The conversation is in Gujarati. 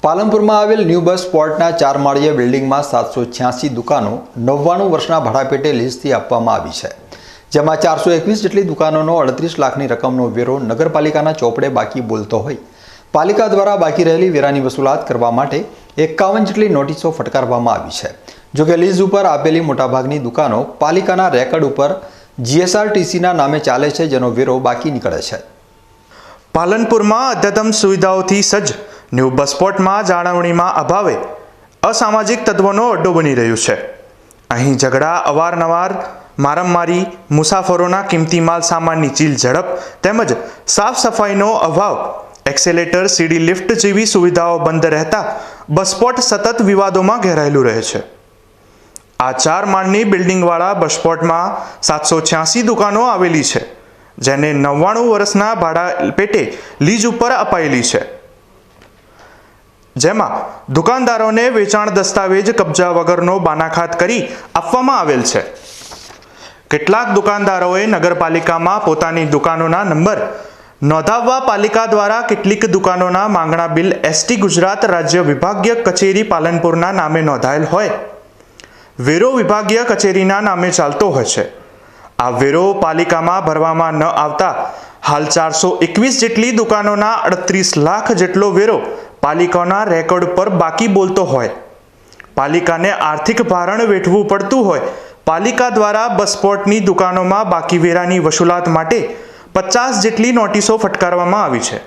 પાલનપુરમાં આવેલ ન્યૂ બસ સ્પોટના 4 માળીય બિલ્ડિંગમાં 786 દુકાનો 99 વર્ષના ભાડાપેટે લીઝથી આપવામાં આવી છે, જેમાં 421 જેટલી દુકાનોનો 38 લાખની રકમનો વેરો નગરપાલિકાના ચોપડે બાકી બોલતો હોય પાલિકા દ્વારા બાકી રહેલી વેરાની વસૂલાત કરવા માટે 51 જેટલી નોટિસો ફટકારવામાં આવી છે। જોકે લીઝ ઉપર આપેલી મોટાભાગની દુકાનો પાલિકાના રેકર્ડ ઉપર જીએસઆરટીસીના નામે ચાલે છે, જેનો વેરો બાકી નીકળે છે। પાલનપુરમાં અદ્યતન સુવિધાઓથી સજ્જ ન્યૂ બસ સ્પોટમાં જાળવણીમાં અભાવે અસામાજિક તત્વોનો અડ્ડો બની રહ્યું છે। અહીં ઝઘડા, અવારનવાર મારામારી, મુસાફરોના કિંમતી માલ સામાનની ચીલ ઝડપ તેમજ સાફ સફાઈનો અભાવ, એક્સેલેટર, સીડી લિફ્ટ જેવી સુવિધાઓ બંધ રહેતા બસ સ્પોટ સતત વિવાદોમાં ઘેરાયેલું રહે છે। આ 4 માળની બિલ્ડિંગવાળા બસ સ્પોટમાં 786 દુકાનો આવેલી છે, જેને 99 વર્ષના ભાડા પેટે લીઝ ઉપર અપાયેલી છે, જેમાં દુકાનદારોને વેચાણ દસ્તાવેજ કબજા વગરનો બાનાખાત કરી આપવામાં આવેલ છે। કેટલાક દુકાનદારોએ નગરપાલિકામાં પોતાની દુકાનોના નંબર નોંધાવવા પાલિકા દ્વારા કેટલીક દુકાનોના માંગણા બિલ એસટી ગુજરાત રાજ્ય વિભાગીય કચેરી પાલનપુરના નામે નોંધાયેલ હોય વેરો વિભાગીય કચેરીના નામે ચાલતો હોય છે। આ વેરો પાલિકામાં ભરવામાં ન આવતા હાલ 421 જેટલી દુકાનોના 38 લાખ જેટલો વેરો પાલિકાના રેકોર્ડ પર બાકી બોલતો હોય પાલિકાને આર્થિક ભારણ વેઠવું પડતું હોય પાલિકા દ્વારા બસ સ્પોટની દુકાનોમાં બાકી વેરાની વસૂલાત માટે 50 જેટલી નોટિસો ફટકારવામાં આવી છે।